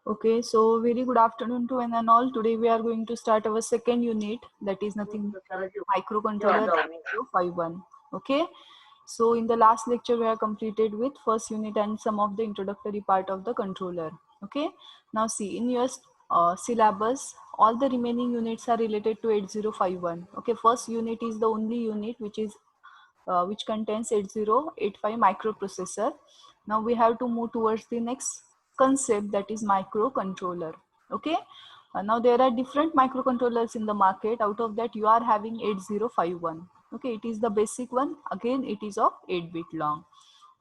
Okay, so very good afternoon to one and all. Today we are going to start our second unit, that is nothing but microcontroller 8051. Okay, so in the last lecture we have completed with first unit and some of the introductory part of the controller. Okay, now see in your syllabus, all the remaining units are related to 8051. Okay, first unit is the only unit which contains 8085 microprocessor. Now we have to move towards the next concept, that is microcontroller. Okay, now there are different microcontrollers in the market. Out of that you are having 8051. Okay, it is the basic one. Again, it is of 8-bit long.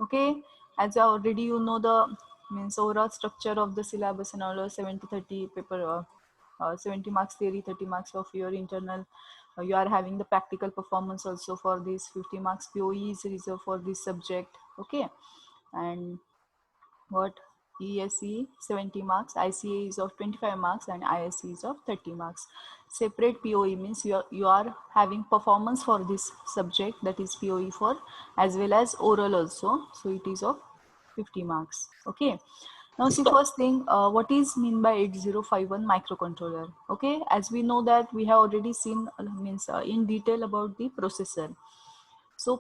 Okay, as already you know the means overall structure of the syllabus and all, 70-30 paper, 70 marks theory, 30 marks of your internal. You are having the practical performance also for this. 50 marks POE is reserved for this subject. Okay, and what ESE 70 marks, ICA is of 25 marks, and ISE is of 30 marks. Separate POE means you are having performance for this subject, that is POE for, as well as oral also. So it is of 50 marks. Okay. Now see, first thing, what is mean by 8051 microcontroller? Okay, as we know that we have already seen in detail about the processor. So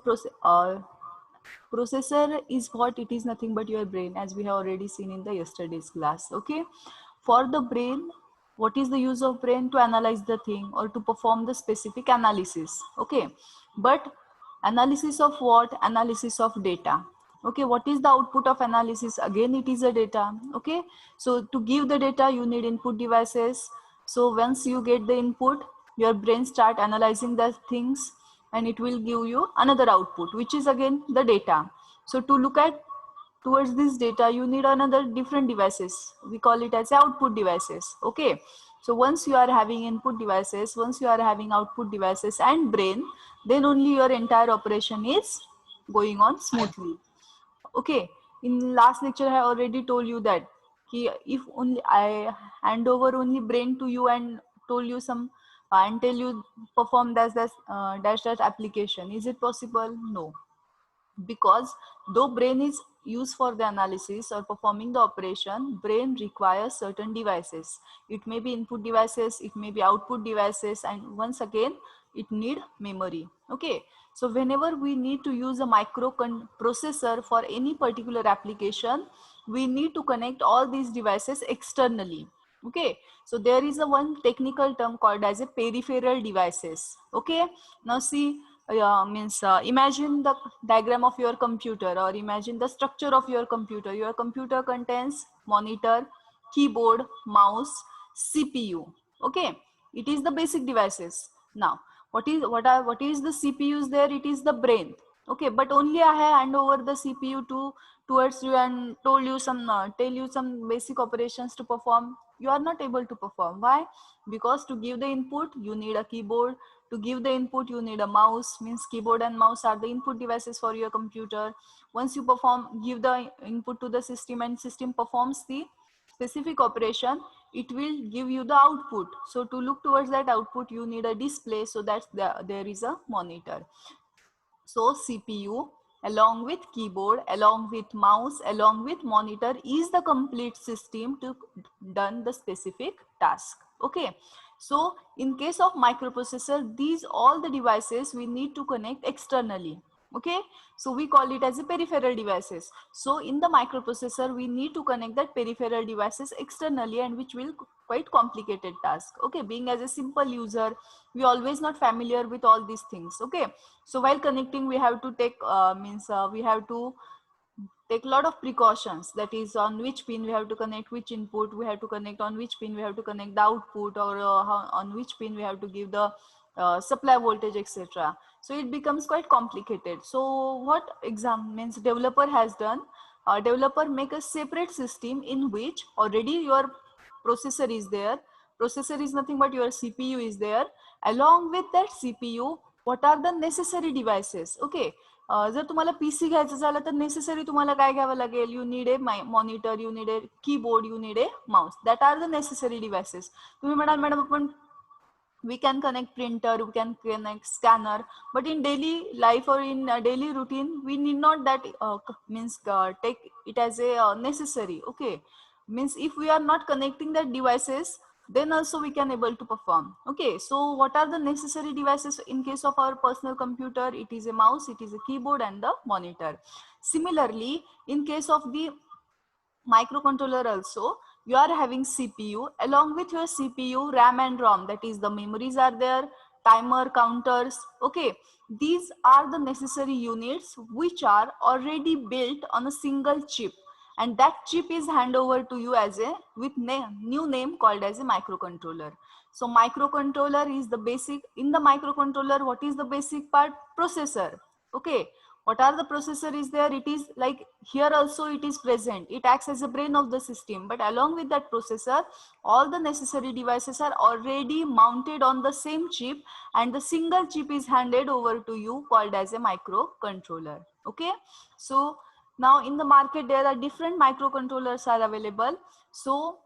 processor is what? It is nothing but your brain, as we have already seen in the yesterday's class. Okay, for the brain, what is the use of brain? To analyze the thing or to perform the specific analysis. Okay, but analysis of what? Analysis of data. Okay, what is the output of analysis? Again, it is a data. Okay, so to give the data you need input devices. So once you get the input, your brain start analyzing the things, and it will give you another output, which is again the data. So to look at towards this data, you need another different devices. We call it as output devices. Okay, so once you are having input devices, once you are having output devices and brain, then only your entire operation is going on smoothly. Okay, in last lecture I already told you that if only I hand over only brain to you and told you some and tell you perform dash dash application, is it possible? No, because though brain is used for the analysis or performing the operation, brain requires certain devices. It may be input devices, it may be output devices, and once again it need memory. Okay, so whenever we need to use a microprocessor for any particular application, we need to connect all these devices externally. Okay, so there is a one technical term called as a peripheral devices. Okay, now see, imagine the diagram of your computer, or imagine the structure of your computer. Your computer contains monitor, keyboard, mouse, CPU. Okay, it is the basic devices. Now what is the CPUs there? It is the brain. Okay, but only I have hand over the CPU towards you and told you some tell you some basic operations to perform. You are not able to perform. Why? Because to give the input you need a keyboard, to give the input you need a mouse. Means keyboard and mouse are the input devices for your computer. Once you give the input to the system and system performs the specific operation, it will give you the output. So to look towards that output you need a display, so that there is a monitor. So CPU along with keyboard, along with mouse, along with monitor is the complete system to done the specific task. Okay, so in case of microprocessor, these all the devices we need to connect externally. Okay, so we call it as a peripheral devices. So in the microprocessor we need to connect that peripheral devices externally, and which will quite complicated task. Okay, being as a simple user, we always not familiar with all these things. Okay, so while connecting we have to take we have to take a lot of precautions. That is, on which pin we have to connect which input, we have to connect on which pin we have to connect the output, or on which pin we have to give the supply voltage, etc. So it becomes quite complicated. So what exam means developer has done, developer make a separate system in which already your processor is there. Processor is nothing but your CPU is there. Along with that CPU, what are the necessary devices? Okay, जर तुम्हाला PC घ्यायचं झालं तर necessary तुम्हाला काय घ्यावं लागेल? You need a monitor, you need a keyboard, you need a mouse. That are the necessary devices. तुम्ही म्हणाल मॅडम आपण we can connect printer, we can connect scanner, but in daily life or in daily routine we need not that take it as a necessary. Okay, means if we are not connecting that devices, then also we can able to perform. Okay, so what are the necessary devices in case of our personal computer? It is a mouse, it is a keyboard, and the monitor. Similarly, in case of the microcontroller also, you are having CPU. Along with your CPU, RAM and ROM, that is the memories are there, timer, counters. Okay, these are the necessary units which are already built on a single chip, and that chip is hand over to you as a with new name called as a microcontroller. So microcontroller is the basic. In the microcontroller, what is the basic part? Processor. Okay, what are the processor is there? It is like here also it is present, it acts as a brain of the system, but along with that processor, all the necessary devices are already mounted on the same chip, and the single chip is handed over to you called as a microcontroller. Okay, so now in the market there are different microcontrollers are available. So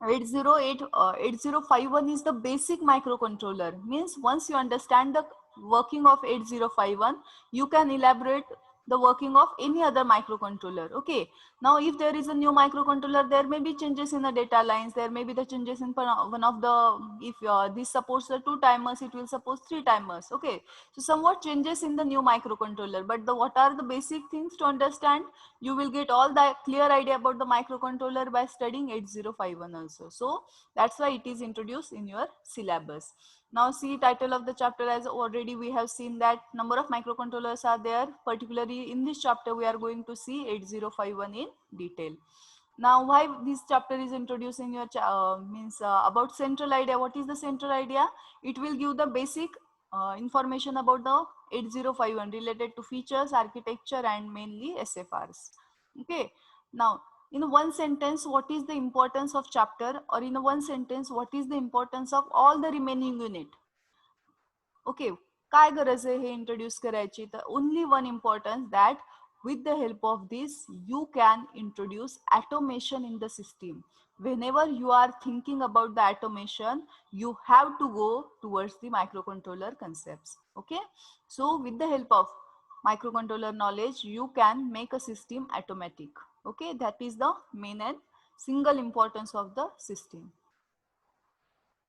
8051 is the basic microcontroller. Means once you understand the working of 8051, you can elaborate the working of any other microcontroller. Okay, now if there is a new microcontroller, there may be changes in the data lines, there may be the changes in one of the, if this supports the 2 timers, it will support 3 timers. Okay, so somewhat changes in the new microcontroller, but the what are the basic things to understand? You will get all the clear idea about the microcontroller by studying 8051 also. So that's why it is introduced in your syllabus. Now see title of the chapter, as already we have seen that number of microcontrollers are there. Particularly in this chapter we are going to see 8051 in detail. Now why this chapter is introduced in your means about central idea. What is the central idea? It will give the basic information about the 8051 related to features, architecture, and mainly SFRs. Okay, now in one sentence, what is the importance of chapter, or in one sentence, what is the importance of all the remaining unit? Okay, काय गरज आहे हे introduce करायची? तर only one importance that with the help of this you can introduce automation in the system. Whenever you are thinking about the automation, you have to go towards the microcontroller concepts. Okay, so with the help of microcontroller knowledge, you can make a system automatic. Okay, that is the main and single importance of the system.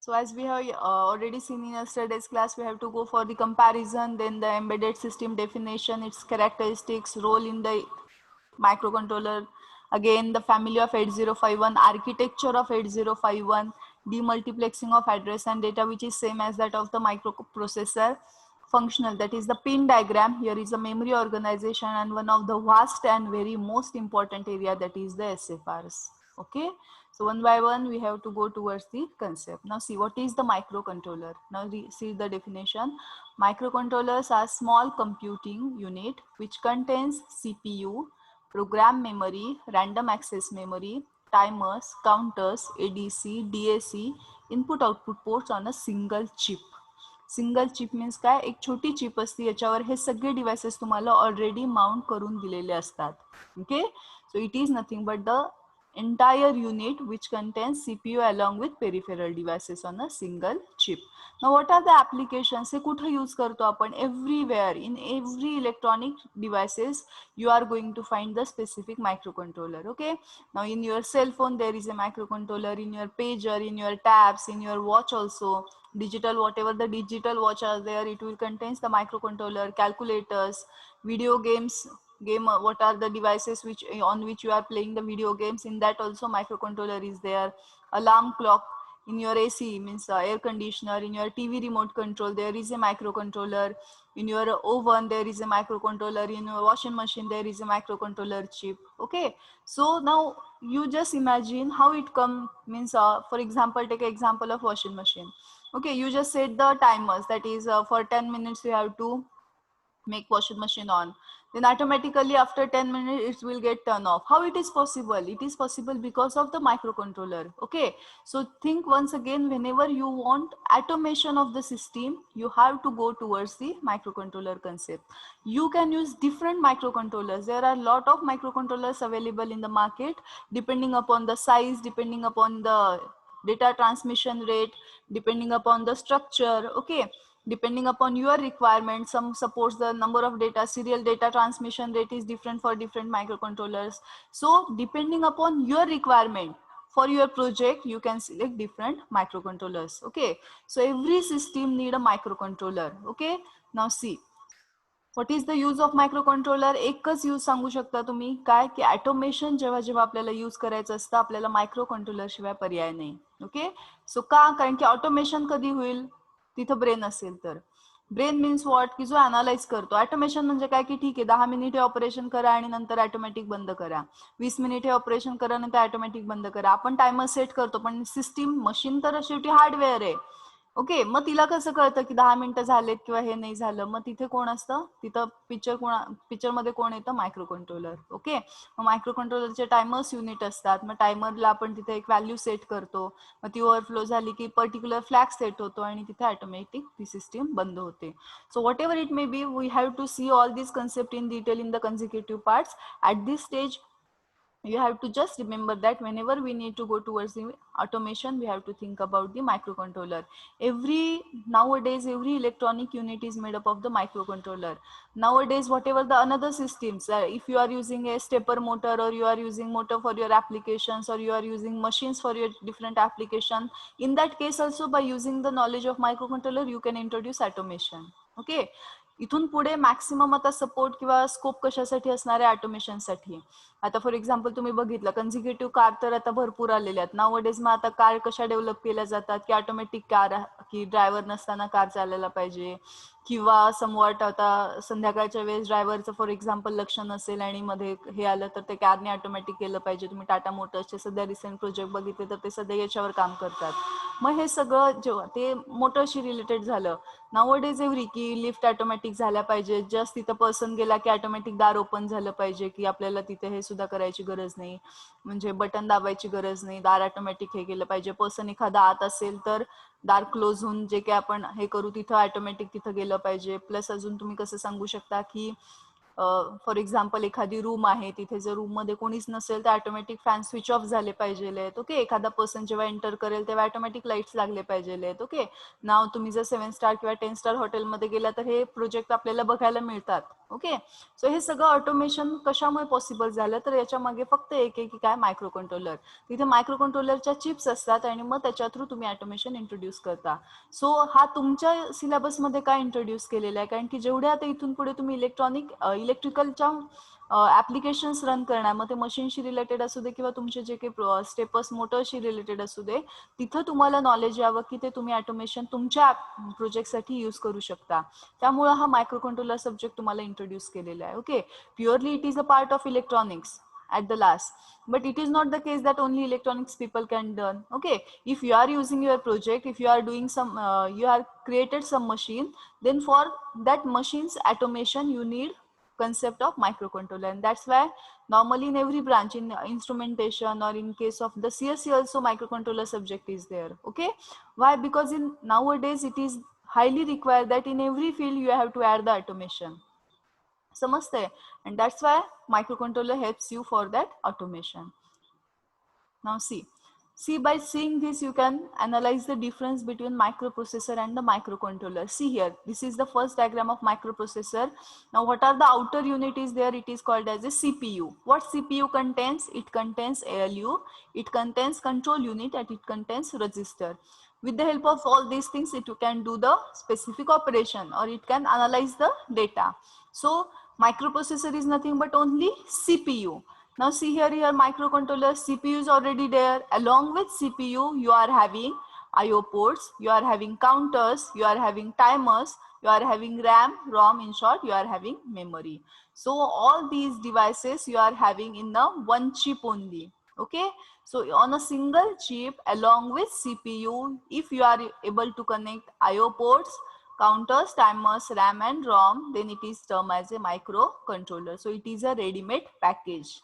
So as we have already seen in yesterday's class, we have to go for the comparison, then the embedded system definition, its characteristics, role in the microcontroller, again the family of 8051, architecture of 8051, demultiplexing of address and data, which is same as that of the microprocessor, functional, that is the pin diagram. Here is the memory organization, and one of the vast and very most important area, that is the SFRs. Okay, so one by one we have to go towards the concept. Now see what is the microcontroller. Now see the definition. Microcontrollers are small computing unit which contains CPU, program memory, random access memory, timers, counters, ADC, DAC, input output ports on a single chip. Single chip means काय, एक छोटी chip असते, याच्यावर हे सगळे devices तुम्हाला already mount करून दिलेले असतात. Okay, so it is nothing but the entire unit which contains CPU along with peripheral devices on a single chip. Now what are the applications? हे कुठे use करतो आपण? Everywhere, in every electronic devices you are going to find the specific microcontroller. Okay, now in your cell phone there is a microcontroller, in your pager, in your tabs, in your watch also, digital, whatever the digital watch are there, it will contains the microcontroller, calculators, video games, what are the devices which on which you are playing the video games, in that also microcontroller is there. Alarm clock, in your AC means air conditioner, in your TV remote control there is a microcontroller, in your oven there is a microcontroller, in your washing machine there is a microcontroller chip. Okay, so now you just imagine how it come, means for example, take an example of washing machine. Okay, you just set the timers, that is for 10 minutes you have to make washing machine on, then automatically after 10 minutes it will get turn off. How it is possible? It is possible because of the microcontroller. Okay, so think once again, whenever you want automation of the system, you have to go towards the microcontroller concept. You can use different microcontrollers. There are a lot of microcontrollers available in the market, depending upon the size, depending upon the data transmission rate, depending upon the structure. Okay, depending upon your requirement, some supports the number of data, serial data transmission rate is different for different microcontrollers. So depending upon your requirement, for your project you can select different microcontrollers. Okay, so every system need a microcontroller. Okay, now see what is the use of microcontroller. एकच use सांगू शकता तुम्ही काय की automation जेव्हा जेव्हा आपल्याला use करायचं असतं आपल्याला मायक्रोकंट्रोलर शिवाय पर्याय नाही. ओके, सो का, कारण की ऑटोमेशन कधी होईल तिथं ब्रेन असेल तर. ब्रेन मीन्स व्हॉट, की जो अनालाइज करतो. ऑटोमेशन म्हणजे काय की ठीक आहे 10 मिनिट हे ऑपरेशन करा आणि नंतर ऑटोमॅटिक बंद करा, 20 मिनिट हे ऑपरेशन करा नंतर ऑटोमॅटिक बंद करा. आपण टायमर सेट करतो पण सिस्टीम मशीन तर शेवटी हार्डवेअर आहे. ओके, मग तिला कसं कळतं की 10 मिनिटं झालेत किंवा हे नाही झालं. मग तिथे कोण असतं, तिथं पिक्चर मध्ये कोण येतं, मायक्रो कंट्रोलर. ओके, मग मायक्रो कंट्रोलरचे टायमर्स युनिट असतात. मग टायमरला आपण तिथे एक व्हॅल्यू सेट करतो. मग ती ओव्हरफ्लो झाली की पर्टिक्युलर फ्लॅग सेट होतो आणि तिथे ऑटोमॅटिक ती सिस्टीम बंद होते. So whatever it may be, we have to see all this concept in detail in the consecutive parts. At this stage you have to just remember that whenever we need to go towards the automation we have to think about the microcontroller. Nowadays every electronic unit is made up of the microcontroller. Nowadays whatever the another systems, if you are using a stepper motor or you are using motor for your applications or you are using machines for your different application, in that case also by using the knowledge of microcontroller you can introduce automation. Okay, इथून पुढे maximum आता support किंवा scope कशासाठी असणार आहे, ऑटोमेशनसाठी. आता for example तुम्ही बघितलं कन्झिक्युटिव्ह कार तर आता भरपूर आलेल्या आहेत नाउअडेज. मग आता कार कशा डेव्हलप केल्या जातात की ऑटोमॅटिक कार, की ड्रायव्हर नसताना कार चालायला पाहिजे, किंवा समवॉट आता संध्याकाळच्या वेळेस ड्रायव्हरचं फॉर एक्झाम्पल लक्ष नसेल आणि मध्ये हे आलं तर ते कारने ऑटोमॅटिक केलं पाहिजे. तुम्ही टाटा मोटर्सचे सध्या रिसेंट प्रोजेक्ट बघितले तर ते सध्या याच्यावर काम करतात. मग हे सगळं जेव्हा ते मोटरशी रिलेटेड झालं, नाउअडेज एव्हरी की लिफ्ट ऑटोमॅटिक झाल्या पाहिजे, जस्ट तिथं पर्सन गेला की ऑटोमॅटिक दार ओपन झालं पाहिजे, की आपल्याला तिथे हे सुद्धा करायची गरज नाही, म्हणजे बटन दाबायची गरज नाही, दार ऑटोमॅटिक हे केलं पाहिजे. पर्सन एखादा आत असेल तर दार क्लोज होऊन जे काही आपण हे करू तिथं ऑटोमॅटिक तिथं गेलं पाहिजे. प्लस अजून तुम्ही कसं सांगू शकता की फॉर एक्झाम्पल एखादी रूम आहे, तिथे जर रूम मध्ये कोणीच नसेल तर ऑटोमॅटिक फॅन स्विच ऑफ झाले पाहिजे. ओके, एखादा पर्सन जेव्हा एंटर करेल तेव्हा ऑटोमॅटिक लाईट्स लागले पाहिजे. ओके, नाव तुम्ही जर 7 स्टार किंवा 10 स्टार हॉटेलमध्ये गेला तर हे प्रोजेक्ट आपल्याला बघायला मिळतात. ओके, सो हे सगळं ऑटोमेशन कशामुळे पॉसिबल झालं तर याच्या मागे फक्त एक आहे की काय, मायक्रो कंट्रोलर. तिथे मायक्रो कंट्रोलरच्या चिप्स असतात आणि मग त्याच्या थ्रू तुम्ही ऑटोमेशन इंट्रोड्यूस करता. सो हा तुमच्या सिलेबसमध्ये काय इंट्रोड्यूस केलेला आहे, कारण की जेवढे आता इथून पुढे तुम्ही इलेक्ट्रिकलच्या ऍप्लिकेशन्स रन करणार, मग ते मशीनशी रिलेटेड असू दे किंवा तुमचे जे काही स्टेपर्स मोटरशी रिलेटेड असू दे, तिथं तुम्हाला नॉलेज यावं की ते तुम्ही ऑटोमेशन तुमच्या प्रोजेक्टसाठी यूज करू शकता. त्यामुळे हा मायक्रो कंट्रोलर सब्जेक्ट तुम्हाला इंट्रोड्यूस केलेला आहे. Okay, purely it is a part of electronics at the last, but it is not the case that only electronics people can learn. Okay, if you are using your project, if you are doing some you are created some machine, then for that machine's automation you need concept of microcontroller, and that's why normally in every branch, in instrumentation or in case of the CSE also microcontroller subject is there. Okay, why? Because in nowadays it is highly required that in every field you have to add the automation. समजते, and that's why microcontroller helps you for that automation. Now see by seeing this you can analyze the difference between microprocessor and the microcontroller. See here, this is the first diagram of microprocessor. Now what are the outer unit is there, it is called as a CPU. What CPU contains? It contains ALU, it contains control unit, and it contains register. With the help of all these things it can do the specific operation or it can analyze the data. So microprocessor is nothing but only CPU. Now see here microcontroller, CPU is already there. Along with CPU you are having IO ports, you are having counters, you are having timers, you are having RAM, ROM, in short you are having memory. So all these devices you are having in the one chip only. Okay, so on a single chip along with CPU, if you are able to connect IO ports, counters, timers, RAM and ROM, then it is termed as a microcontroller. So it is a ready-made package.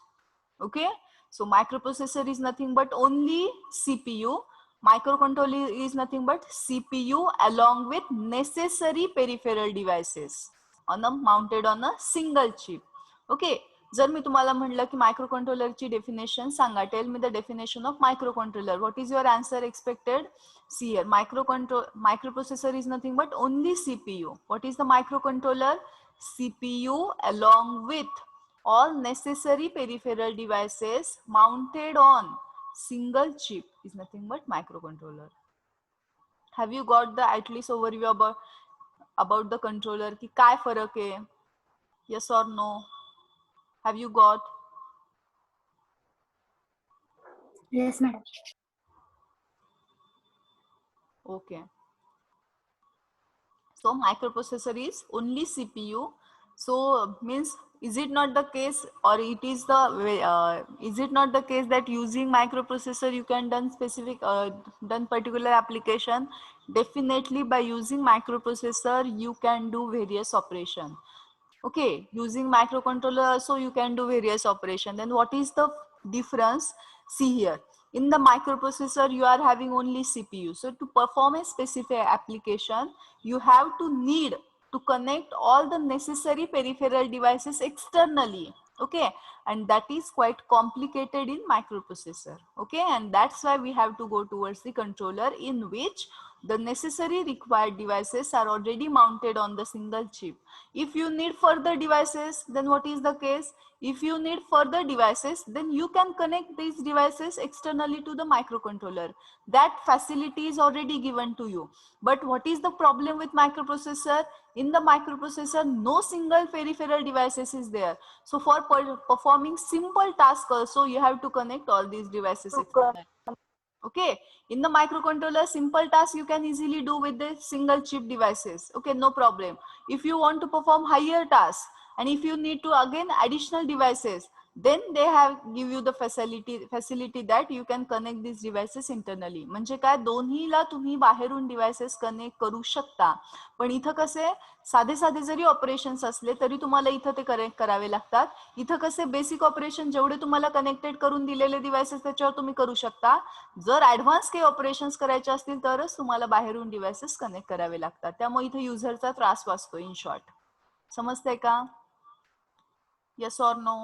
Okay, so microprocessor is nothing but only CPU. Microcontroller is nothing but CPU along with necessary peripheral devices mounted on a single chip. Okay, जर मी तुम्हाला म्हटलं की मायक्रोकंट्रोलरची definition सांगा, tell me the definition of microcontroller, what is your answer expected? See here, microprocessor is nothing but only CPU. What is the microcontroller? CPU along with all necessary peripheral devices mounted on single chip is nothing but microcontroller. Have you got the at least overview about the controller ki काय फरक है? Yes or no? Have you got? Yes, madam. Okay. So microprocessor is only CPU. So means is it not the case, or it is the is it not the case that using microprocessor you can done specific done particular application? Definitely by using microprocessor you can do various operation. Okay, using microcontroller also you can do various operation. Then what is the difference? See here, in the microprocessor you are having only CPU. So to perform a specific application, you have to need to connect all the necessary peripheral devices externally. Okay, and that is quite complicated in microprocessor. Okay, and that's why we have to go towards the controller, in which the necessary required devices are already mounted on the single chip. If you need further devices, then what is the case? If you need further devices, then you can connect these devices externally to the microcontroller. That facility is already given to you. But what is the problem with microprocessor? In the microprocessor, no single peripheral devices is there. So for performing simple tasks also, you have to connect all these devices externally. Okay, in the microcontroller, simple tasks you can easily do with the single chip devices. Okay, no problem. If you want to perform higher tasks, and if you need to again additional devices, then they have give you the facility that you can connect these devices internally. म्हणजे काय, दोन्हीला तुम्ही बाहेरून devices connect करू शकता. पण इथं कसे साधे साधे जरी ऑपरेशन्स असले तरी तुम्हाला इथं ते कनेक्ट करावे लागतात. इथं कसे बेसिक ऑपरेशन जेवढे तुम्हाला कनेक्टेड करून दिलेले डिव्हाइसेस त्याच्यावर तुम्ही करू शकता. जर ऍडव्हान्स काही ऑपरेशन्स करायचे असतील तरच तुम्हाला बाहेरून डिव्हाइसेस कनेक्ट करावे लागतात. त्यामुळे इथे युजरचा त्रास वाचतो. इन शॉर्ट, समजतंय का? Yes or no?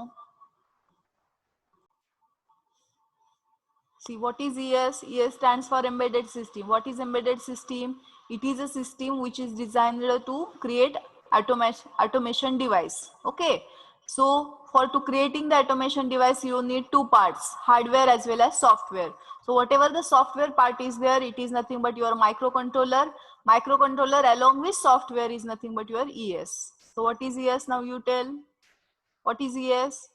See, what is ES? ES stands for embedded system. What is embedded system? It is a system which is designed to create automation device. Okay. So for to creating the automation device, you need two parts, hardware as well as software. So whatever the software part is there, it is nothing but your microcontroller. Microcontroller along with software is nothing but your ES. So what is ES? Now you tell. What is ES?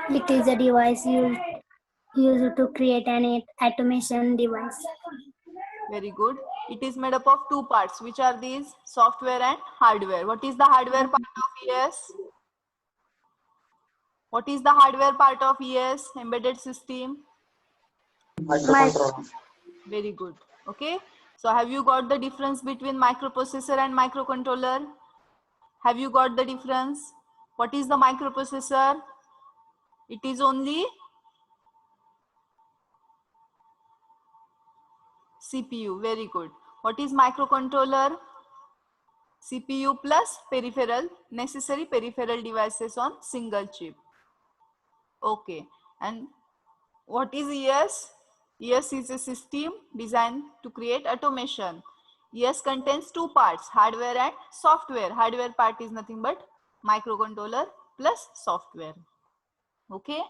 It is a device used to create an automation device. Very good. It is made up of two parts. Which are these? Software and hardware. What is the hardware part of ES? What is the hardware part of ES? Embedded system. Microcontroller. Very good. Okay. So have you got the difference between microprocessor and microcontroller? Have you got the difference? What is the microprocessor? It is only CPU. Very good. What is microcontroller? CPU plus peripheral, necessary peripheral devices on single chip. Okay. And what is ES? ES is a system designed to create automation. ES contains two parts, hardware and software. Hardware part is nothing but microcontroller plus software. Okay.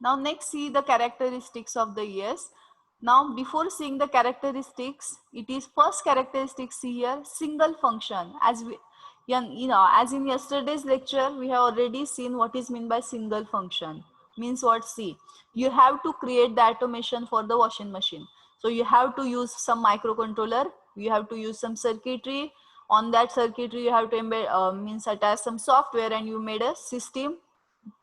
Now next see the characteristics of the ES. Now before seeing the characteristics, it is first characteristic, see here, single function. As we, as in yesterday's lecture, we have already seen what is meant by single function. Means what? See, you have to create the automation for the washing machine. So you have to use some microcontroller, you have to use some circuitry. On that circuitry, you have to embed, means attach some software, and you made a system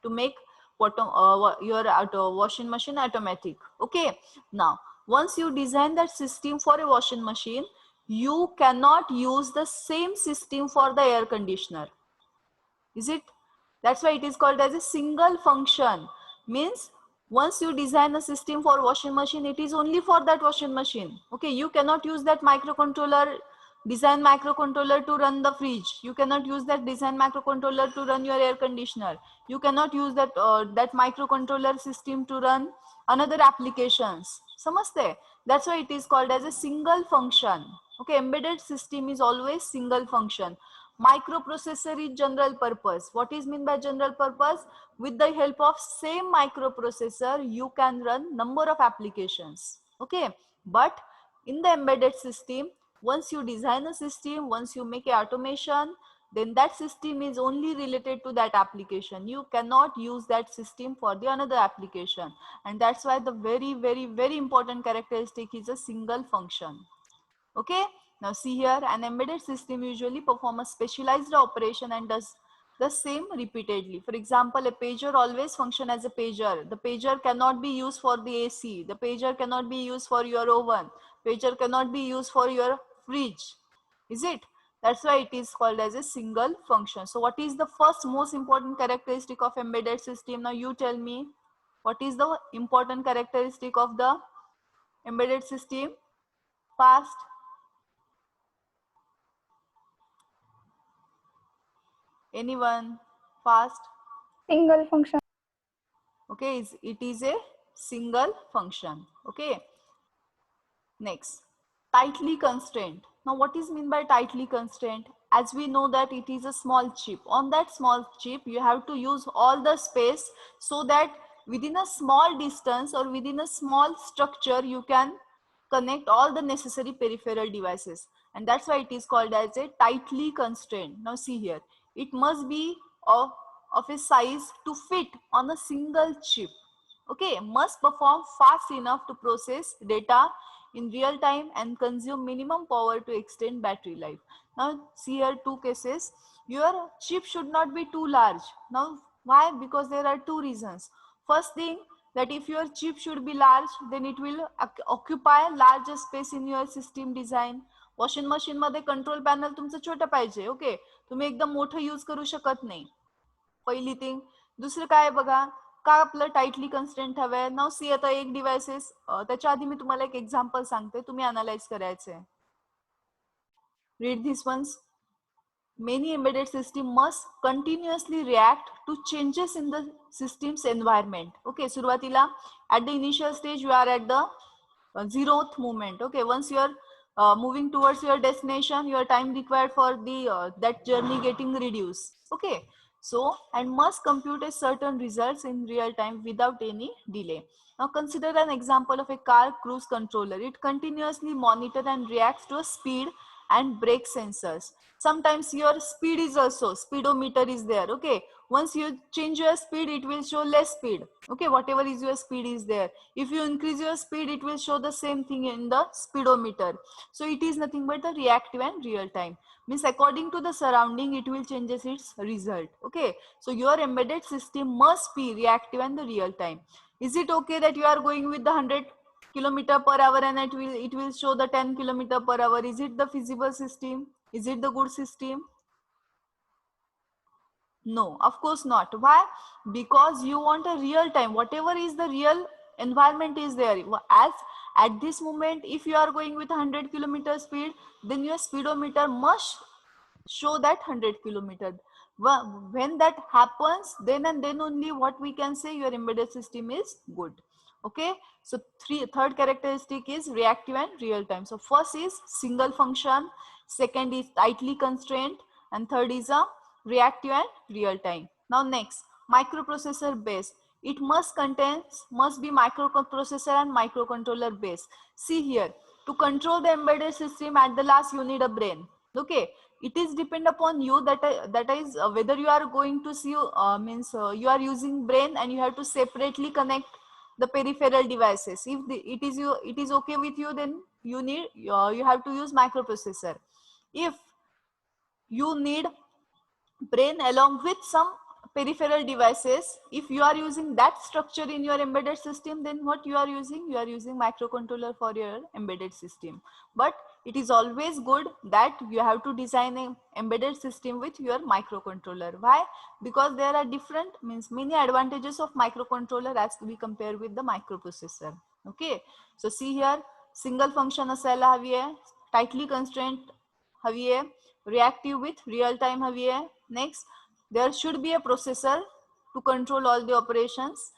to make your washing machine automatic. Okay. Now, once you design that system for a washing machine, you cannot use the same system for the air conditioner. Is it? That's why it is called as a single function. Means once you design a system for washing machine, it is only for that washing machine. Okay, you cannot use that microcontroller, design microcontroller to run the fridge. You cannot use that design microcontroller to run your air conditioner. You cannot use that that microcontroller system to run another applications. Samajte? That's why it is called as a single function. Okay, embedded system is always single function. Microprocessor is general purpose. What is mean by general purpose? With the help of same microprocessor, you can run number of applications. Okay, but in the embedded system, once you design a system, once you make a automation, then that system is only related to that application. You cannot use that system for the another application, and that's why the very important characteristic is a single function. Okay, now see here, an embedded system usually perform a specialized operation and does the same repeatedly. For example, a pager always function as a pager. The pager cannot be used for the AC. The pager cannot be used for your oven. Pager cannot be used for your fridge. Is it? That's why it is called as a single function. So what is the first most important characteristic of embedded system? Now you tell me, what is the important characteristic of the embedded system? Fast. Anyone? Fast. Single function. Okay, it is a single function. Okay. Next, tightly constrained. Now what is mean by tightly constrained? As we know that it is a small chip. On that small chip, you have to use all the space so that within a small distance or within a small structure, you can connect all the necessary peripheral devices. And that's why it is called as a tightly constrained. Now see here, it must be of a size to fit on a single chip. Okay, must perform fast enough to process data in real time and consume minimum power to extend battery life. Now see here two cases. Your chip should not be too large. Now why? Because there are two reasons. First thing, that if your chip should be large, then it will occupy larger space in your system design. Washing machine मध्ये control panel तुमचं छोटं पाहिजे. Okay, तुम्ही एकदम मोठं use करू शकत नाही. पहिली थिंग. दुसरं काय बघा, का आपलं टाइटली कन्स्ट्रेंट हवंय. नाव सी आता एक डिव्हाइसेस, त्याच्या आधी मी तुम्हाला एक एक्झाम्पल सांगते, तुम्ही अनालाइज करायचंय. Read this ones. Many embedded systems must continuously react to changes in the system's environment. Okay, सुरुवातीला at the initial stage you are at the zeroth moment. Okay, once you are moving towards your destination, your time required for the that journey getting reduced. Okay, so and must compute a certain results in real time without any delay. Now consider an example of a car cruise controller. It continuously monitors and reacts to a speed and brake sensors. Sometimes your speed is also, speedometer is there. Okay, once you change your speed, it will show less speed. Okay, whatever is your speed is there. If you increase your speed, it will show the same thing in the speedometer. So it is nothing but the reactive and real time. Means according to the surrounding, it will changes its result. Okay, so your embedded system must be reactive and the real time. Is it okay that you are going with the 100 kilometer per hour and it will show the 10 kilometer per hour? Is it the feasible system? Is it the good system? No, of course not. Why? Because you want a real time, whatever is the real environment is there. As at this moment, if you are going with 100 kilometer speed, then your speedometer must show that 100 kilometer. When that happens, then and then only what we can say your embedded system is good. Okay, so third characteristic is reactive and real time. So first is single function, second is tightly constrained, and third is a reactive and real time. Now next, microprocessor base. It must be microprocessor and microcontroller base. See here, to control the embedded system, at the last you need a brain. Okay, it is depend upon you that is whether you are going to see you are using brain and you have to separately connect the peripheral devices. If it is okay with you, then you have to use microprocessor. If you need brain along with some peripheral devices, if you are using that structure in your embedded system, then what you are using microcontroller for your embedded system. But it is always good that you have to design an embedded system with your microcontroller. Why? Because there are many advantages of microcontroller as we compare with the microprocessor. Okay, so see here, single function असायला हवी आहे, tightly constrained हवी आहे, reactive with real time हवी आहे. Next, there should be a processor to control all the operations.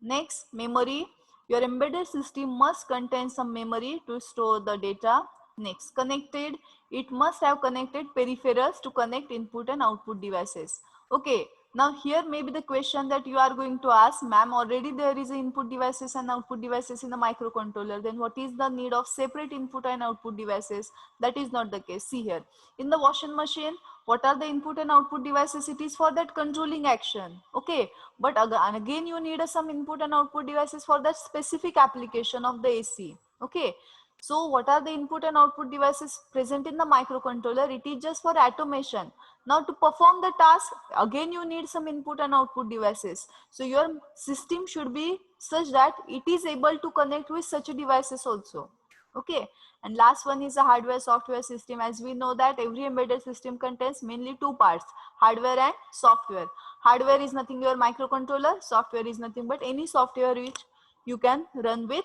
Next, memory. Your embedded system must contain some memory to store the data. Next, connected. It must have connected peripherals to connect input and output devices. Okay. Now here may be the question that you are going to ask, ma'am, already there is a input devices and output devices in the microcontroller. Then what is the need of separate input and output devices? That is not the case. See here, in the washing machine, what are the input and output devices? It is for that controlling action. Okay. But again you need some input and output devices for that specific application of the AC. Okay. So what are the input and output devices present in the microcontroller? It is just for automation. Now to perform the task, again you need some input and output devices. So your system should be such that it is able to connect with such devices also. Okay. And last one is a hardware software system. As we know that every embedded system contains mainly two parts, hardware and software. Hardware is nothing your microcontroller, software is nothing but any software which you can run with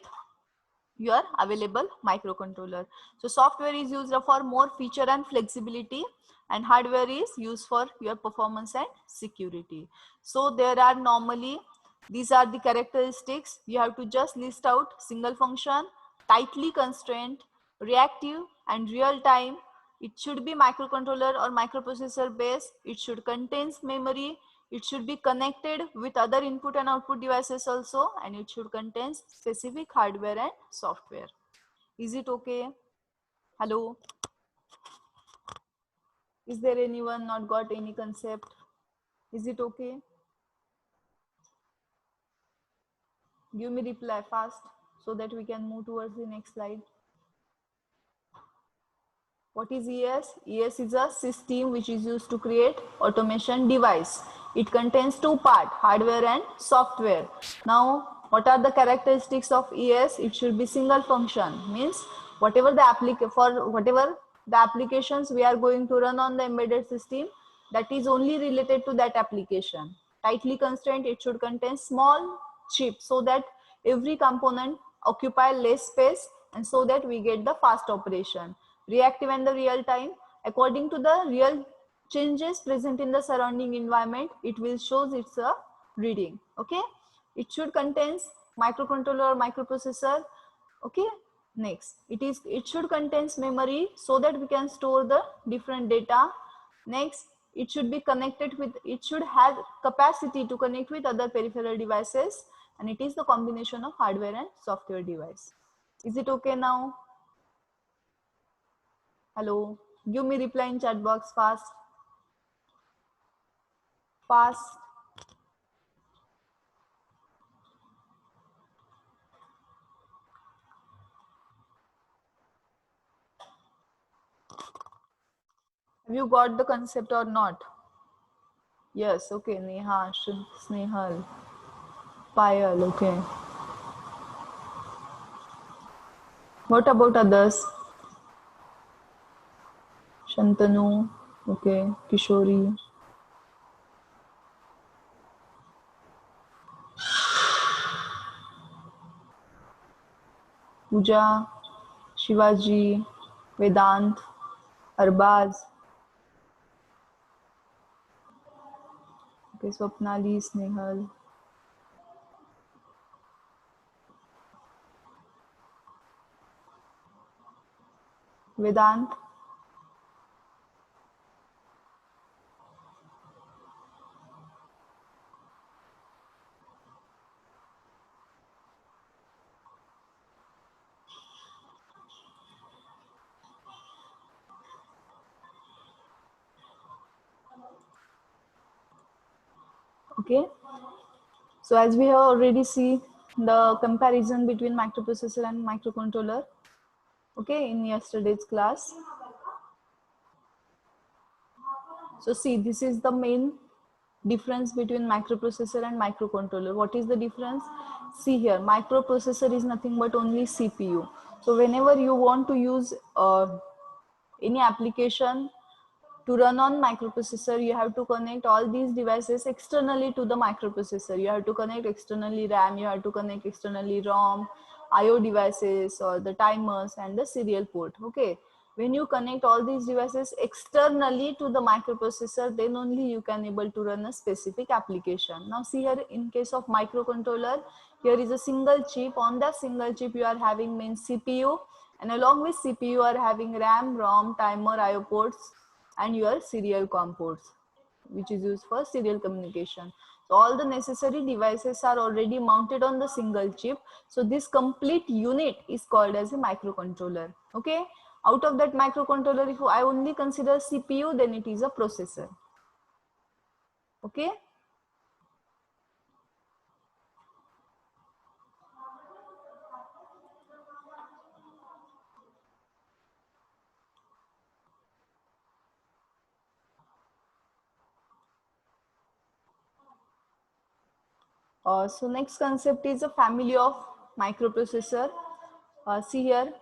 your available microcontroller. So software is used for more feature and flexibility, and hardware is used for your performance and security. So there are normally, these are the characteristics. You have to just list out: single function, tightly constrained, reactive, and real time. It should be microcontroller or microprocessor based. It should contains memory. It should be connected with other input and output devices also, and it should contain specific hardware and software. Is it okay? Hello? Is there anyone not got any concept? Is it okay? Give me reply fast so that we can move towards the next slide. What is ES? ES is a system which is used to create automation device. It contains two parts, hardware and software. Now, what are the characteristics of ES? It should be single function. Means whatever the applications we are going to run on the embedded system, that is only related to that application. Tightly constrained, it should contain small chip so that every component occupy less space and so that we get the fast operation. Reactive and the real time, according to the real changes present in the surrounding environment, it will shows it's a reading. Okay. It should contains microcontroller or microprocessor. Okay. Next, it should contains memory so that we can store the different data. Next, it should be connected with, it should have capacity to connect with other peripheral devices, and it is the combination of hardware and software device. Is it okay now? Hello, give me reply in chat box fast. Fast. Have you got the concept or not? Yes, okay. Neha, Snehal, Payal, okay. What about others? Shantanu, okay. Kishori. Pooja, Shivaji, Vedant, Arbaz, okay, Swapnali, Snehal. Vedant, okay. So as we have already seen the comparison between microprocessor and microcontroller, okay, in yesterday's class. So see, this is the main difference between microprocessor and microcontroller. What is the difference? See here, microprocessor is nothing but only CPU. So whenever you want to use any application to run on microprocessor, you have to connect all these devices externally to the microprocessor. You have to connect externally RAM, you have to connect externally ROM, IO devices or the timers and the serial port. Okay. When you connect all these devices externally to the microprocessor, then only you can able to run a specific application. Now see here, in case of microcontroller, here is a single chip. On that single chip you are having main CPU, And along with CPU, you are having RAM, ROM, timer, IO ports, and your serial COM ports, which is used for serial communication. So all the necessary devices are already mounted on the single chip. So this complete unit is called as a microcontroller. Okay. Out of that microcontroller, if I only consider CPU, then it is a processor. Okay. So next concept is a family of microprocessor. See here,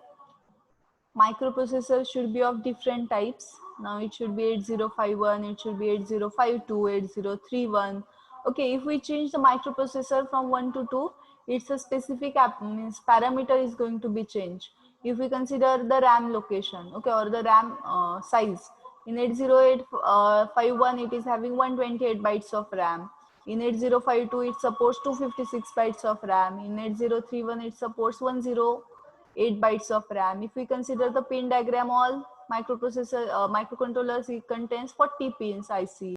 microprocessor should be of different types. Now it should be 8051, it should be 8052, 8031. Okay, if we change the microprocessor from 1 to 2, it's a specific means parameter is going to be changed. If we consider the RAM location, okay, or the RAM size, in 80851 it is having 128 bytes of RAM. In 8052 it supports 256 bytes of RAM. In 8031 it supports 108 bytes of RAM. If we consider the pin diagram, all microcontrollers, it contains 40 pins IC.